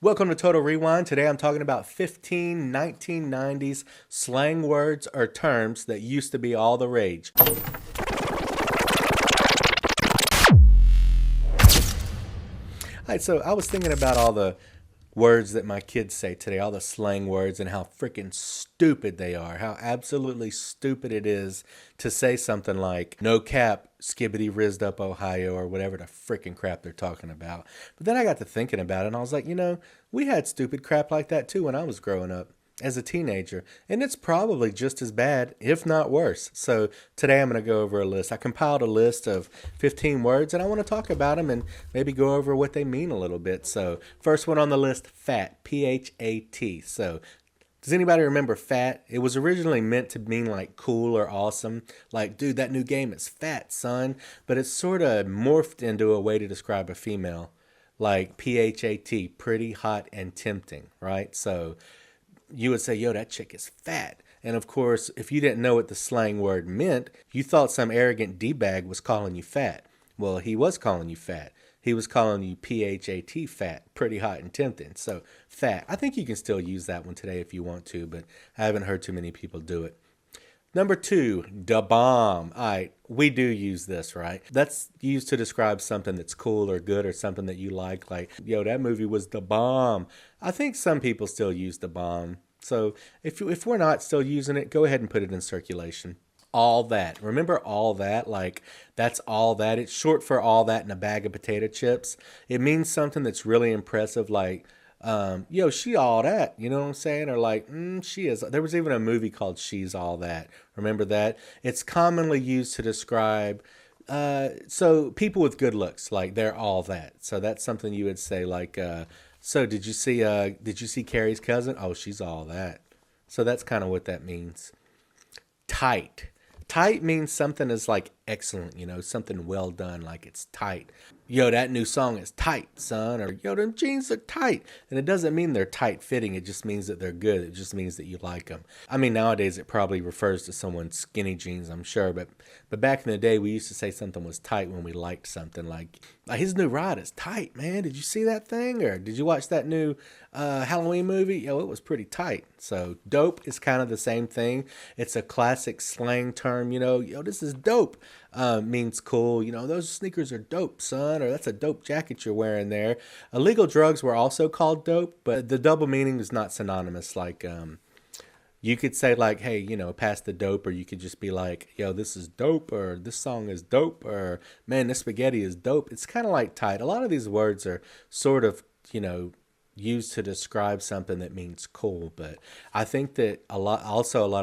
Welcome to Total Rewind. Today I'm talking about 15 1990s slang words or terms that used to be all the rage. Alright, so I was thinking about all the words that my kids say today, all the slang words, and how freaking stupid they are. How absolutely stupid it is to say something like, no cap, skibbity rizzed up Ohio, or whatever the freaking crap they're talking about. But then I got to thinking about it, and I was like, we had stupid crap like that too when I was growing up as a teenager, and it's probably just as bad, if not worse. So today I'm going to go over a list. I compiled a list of 15 words, and I want to talk about them and maybe go over what they mean a little bit. So first one on the list, fat, P-H-A-T. So does anybody remember fat? It was originally meant to mean like cool or awesome. Like, dude, that new game is fat, son. But it's sort of morphed into a way to describe a female. Like P-H-A-T, pretty, hot, and tempting, right? So you would say, yo, that chick is fat. And of course, if you didn't know what the slang word meant, you thought some arrogant D-bag was calling you fat. Well, he was calling you fat. He was calling you P-H-A-T, fat, pretty hot and tempting. So fat. I think you can still use that one today if you want to, but I haven't heard too many people do it. Number two, da bomb. All right, we do use this, right? That's used to describe something that's cool or good or something that you like, yo, that movie was the bomb. I think some people still use the bomb. So if we're not still using it, go ahead and put it in circulation. All that. Remember all that? Like, that's all that. It's short for all that in a bag of potato chips. It means something that's really impressive, like, yo, she all that, you know what I'm saying? Or like, she is. There was even a movie called She's All That. Remember that? It's commonly used to describe, so people with good looks, like they're all that. So that's something you would say like, so did you see Carrie's cousin? Oh, she's all that. So that's kind of what that means. Tight. Tight means something is like excellent, something well done, like it's tight. Yo, that new song is tight, son. Or yo, them jeans are tight. And it doesn't mean they're tight fitting. It just means that they're good. It just means that you like them. I mean, nowadays it probably refers to someone's skinny jeans, I'm sure. But back in the day, we used to say something was tight when we liked something. Like his new ride is tight, man. Did you see that thing? Or did you watch that new Halloween movie? Yo, it was pretty tight. So dope is kind of the same thing. It's a classic slang term, yo, this is dope. Means cool. Those sneakers are dope, son, or that's a dope jacket you're wearing there. Illegal drugs were also called dope, but the double meaning is not synonymous. Like, you could say like, hey, pass the dope, or you could just be like, yo, this is dope, or this song is dope, or man, this spaghetti is dope. It's kind of like tight. A lot of these words are sort of, used to describe something that means cool, but I think that a lot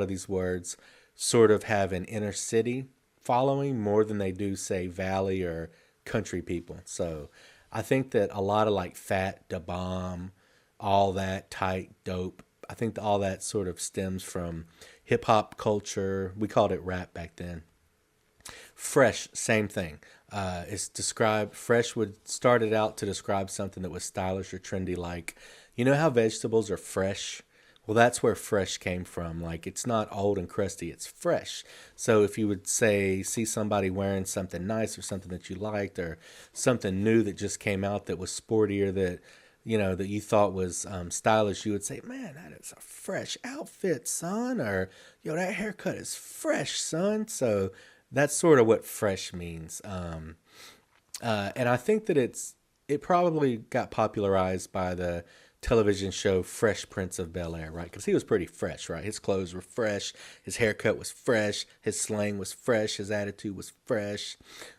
of these words sort of have an inner city following more than they do, say, valley or country people. So I think that a lot of like fat, da bomb, all that, tight, dope, I think that all that sort of stems from hip hop culture. We called it rap back then. Fresh, same thing. It's described, fresh would started out to describe something that was stylish or trendy, like, you know how vegetables are fresh? Well, that's where fresh came from. Like, it's not old and crusty, it's fresh. So if you would say, see somebody wearing something nice or something that you liked or something new that just came out that was sportier, that you thought was stylish, you would say, man, that is a fresh outfit, son. Or, yo, that haircut is fresh, son. So that's sort of what fresh means. And I think that it probably got popularized by the television show Fresh Prince of Bel-Air, right? Because he was pretty fresh, right? His clothes were fresh, his haircut was fresh, his slang was fresh, his attitude was fresh.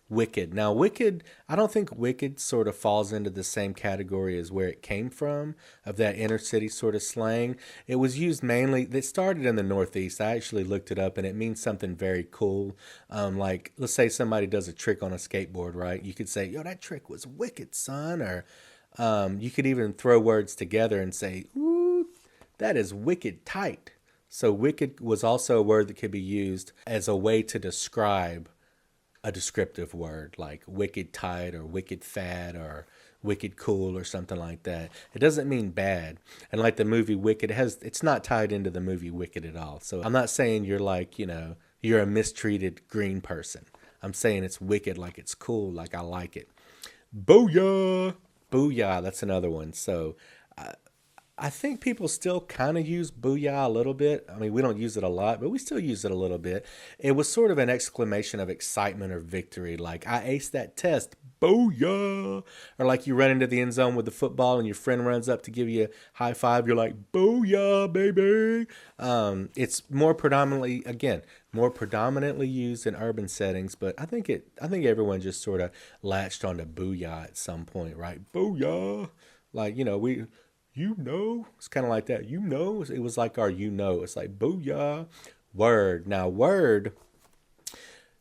Wicked. Now, wicked, I don't think wicked sort of falls into the same category as where it came from, of that inner city sort of slang. It was used mainly, it started in the Northeast. I actually looked it up, and it means something very cool. Like, let's say somebody does a trick on a skateboard, right? You could say, yo, that trick was wicked, son. Or you could even throw words together and say, ooh, that is wicked tight. So wicked was also a word that could be used as a way to describe a descriptive word, like wicked tight or wicked fat or wicked cool or something like that. It doesn't mean bad. And like the movie Wicked, it's not tied into the movie Wicked at all. So I'm not saying you're like, you're a mistreated green person. I'm saying it's wicked, like it's cool, like I like it. Booyah! Booyah, that's another one. So I think people still kind of use booyah a little bit. I mean, we don't use it a lot, but we still use it a little bit. It was sort of an exclamation of excitement or victory, like, I aced that test, booyah. Or like you run into the end zone with the football and your friend runs up to give you a high five, you're like, booyah, baby. It's more predominantly, again, more predominantly used in urban settings, but I think everyone just sort of latched onto booyah at some point, right? Booyah. Like, it's kind of like that. It was like our, it's like booyah. Word. Now, word,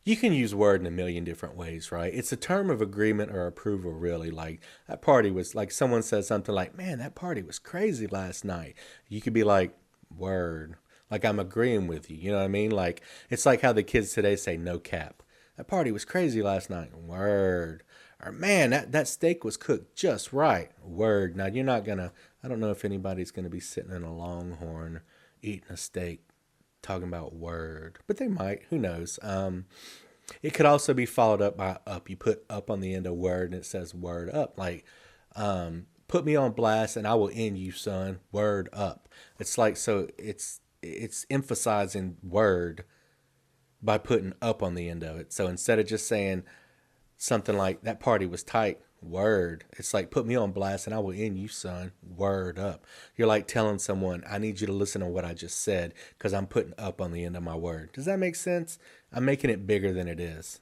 you can use word in a million different ways, right? It's a term of agreement or approval, really. Like, that party was, like, someone says something like, man, that party was crazy last night. You could be like, word. Like, I'm agreeing with you. You know what I mean? Like, it's like how the kids today say no cap. That party was crazy last night. Word. Or, man, that steak was cooked just right. Word. Now, I don't know if anybody's going to be sitting in a Longhorn eating a steak talking about word, but they might. Who knows? It could also be followed up by up. You put up on the end of word and it says word up. Like, put me on blast and I will end you, son. Word up. It's like, so it's emphasizing word by putting up on the end of it. So instead of just saying something like that party was tight, word, it's like, put me on blast and I will end you, son. Word up. You're like telling someone, I need you to listen to what I just said because I'm putting up on the end of my word. Does that make sense? I'm making it bigger than it is.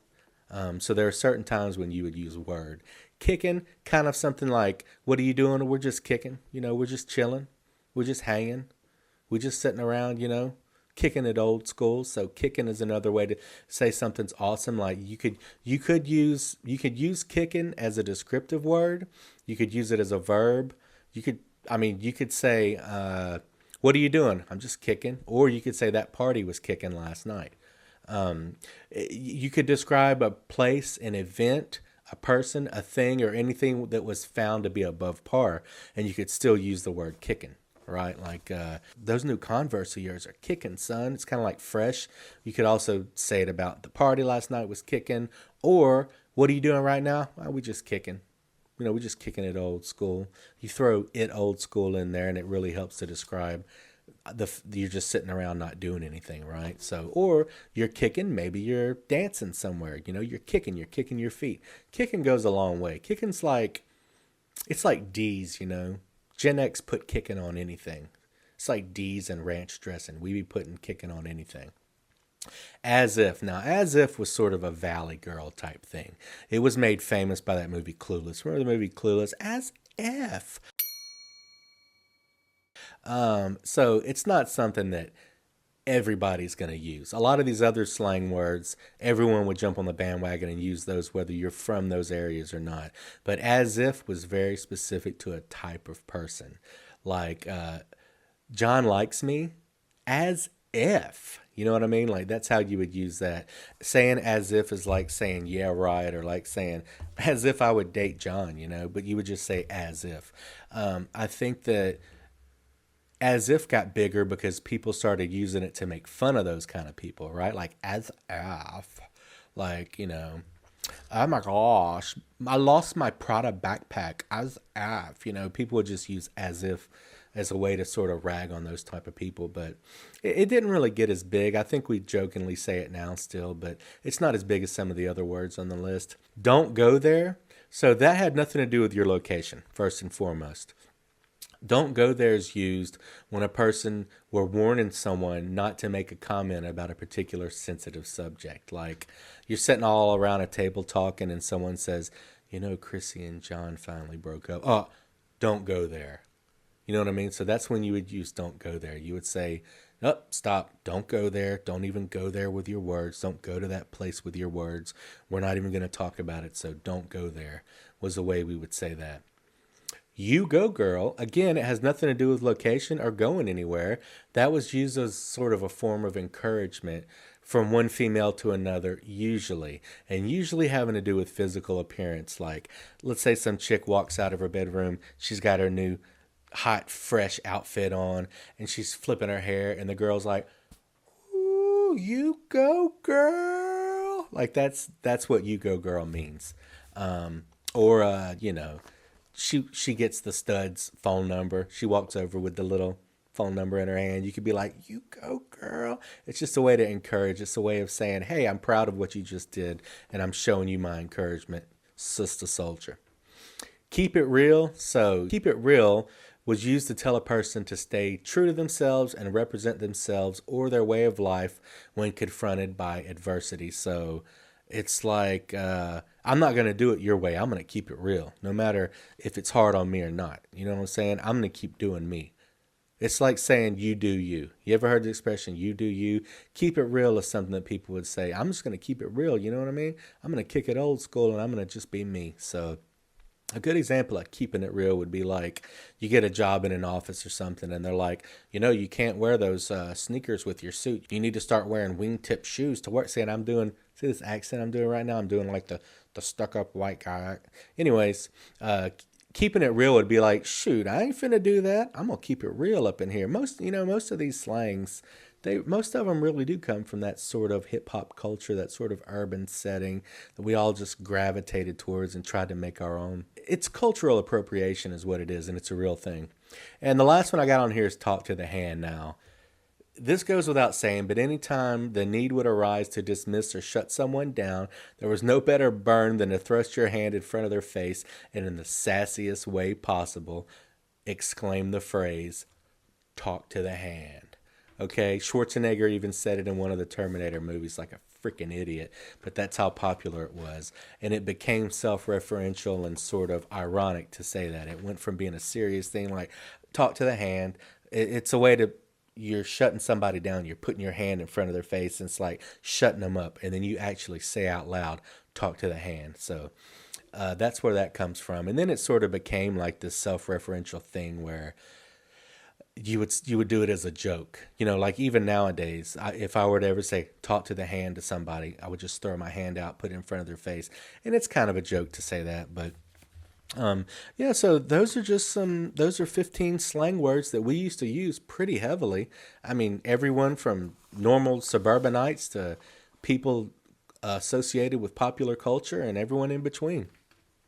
So there are certain times when you would use word. Kicking, kind of something like, what are you doing? We're just kicking. We're just chilling. We're just hanging. We're just sitting around, kicking it old school. So kicking is another way to say something's awesome. Like, you could use kicking as a descriptive word. You could use it as a verb. You could say, what are you doing? I'm just kicking. Or you could say that party was kicking last night. You could describe a place, an event, a person, a thing, or anything that was found to be above par, and you could still use the word kicking, right? Like, those new Converse of yours are kicking, son. It's kind of like fresh. You could also say it about the party last night was kicking, or what are you doing right now? Well, we just kicking. We're just kicking it old school. You throw it old school in there, and it really helps to describe you're just sitting around not doing anything, right? So, or you're kicking, maybe you're dancing somewhere. You're kicking your feet. Kicking goes a long way. Kicking's like, it's like D's. Gen X put kicking on anything. It's like D's and ranch dressing. We be putting kicking on anything. As if. Now, as if was sort of a Valley Girl type thing. It was made famous by that movie Clueless. Remember the movie Clueless? As if. So it's not something that everybody's going to use. A lot of these other slang words, everyone would jump on the bandwagon and use those whether you're from those areas or not. But as if was very specific to a type of person. Like, John likes me as if. You know what I mean? Like, that's how you would use that. Saying as if is like saying, yeah, right, or like saying, as if I would date John, but you would just say as if. I think that as if got bigger because people started using it to make fun of those kind of people, right? Like, as if. Like, oh my gosh, I lost my Prada backpack. As if. People would just use as if as a way to sort of rag on those type of people, but it didn't really get as big. I think we jokingly say it now still, but it's not as big as some of the other words on the list. Don't go there. So that had nothing to do with your location, first and foremost. Don't go there is used when a person were warning someone not to make a comment about a particular sensitive subject. Like, you're sitting all around a table talking and someone says, Chrissy and John finally broke up. Oh, don't go there. You know what I mean? So that's when you would use don't go there. You would say, oh, stop, don't go there. Don't even go there with your words. Don't go to that place with your words. We're not even going to talk about it, so don't go there, was the way we would say that. You go, girl. Again, it has nothing to do with location or going anywhere. That was used as sort of a form of encouragement from one female to another, usually. And usually having to do with physical appearance. Like, let's say some chick walks out of her bedroom. She's got her new hot, fresh outfit on, and she's flipping her hair, and the girl's like, ooh, you go, girl. Like, that's what you go, girl means. Or, she gets the stud's phone number. She walks over with the little phone number in her hand. You could be like, "You go, girl." It's just a way to encourage. It's a way of saying, "Hey, I'm proud of what you just did, and I'm showing you my encouragement, sister soldier." Keep it real. So, keep it real was used to tell a person to stay true to themselves and represent themselves or their way of life when confronted by adversity. So, it's like, I'm not going to do it your way. I'm going to keep it real, no matter if it's hard on me or not. You know what I'm saying? I'm going to keep doing me. It's like saying you do you. You ever heard the expression you do you? Keep it real is something that people would say. I'm just going to keep it real. You know what I mean? I'm going to kick it old school and I'm going to just be me. So a good example of keeping it real would be like you get a job in an office or something and they're like, you can't wear those sneakers with your suit. You need to start wearing wingtip shoes to work. See this accent I'm doing right now? I'm doing like the stuck up white guy. Anyways, keeping it real would be like, shoot, I ain't finna do that. I'm gonna keep it real up in here. Most of these slangs, most of them really do come from that sort of hip hop culture, that sort of urban setting that we all just gravitated towards and tried to make our own. It's cultural appropriation is what it is, and it's a real thing. And the last one I got on here is talk to the hand now. This goes without saying, but anytime the need would arise to dismiss or shut someone down, there was no better burn than to thrust your hand in front of their face and in the sassiest way possible, exclaim the phrase, talk to the hand. Okay, Schwarzenegger even said it in one of the Terminator movies like a freaking idiot, but that's how popular it was. And it became self-referential and sort of ironic to say that. It went from being a serious thing like talk to the hand. It's a way to, you're shutting somebody down. You're putting your hand in front of their face. And it's like shutting them up. And then you actually say out loud, talk to the hand. So that's where that comes from. And then it sort of became like this self-referential thing where you would do it as a joke. Like even nowadays, if I were to ever say talk to the hand to somebody, I would just throw my hand out, put it in front of their face. And it's kind of a joke to say that, but yeah, so those are 15 slang words that we used to use pretty heavily. I mean, everyone from normal suburbanites to people associated with popular culture and everyone in between.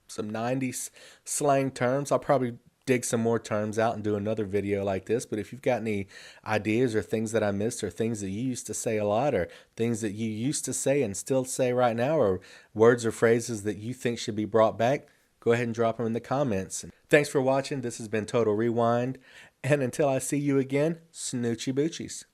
Some 90s slang terms. I'll probably dig some more terms out and do another video like this, but if you've got any ideas or things that I missed or things that you used to say a lot or things that you used to say and still say right now or words or phrases that you think should be brought back, go ahead and drop them in the comments. Thanks for watching. This has been Total Rewind. And until I see you again, Snoochie Boochies.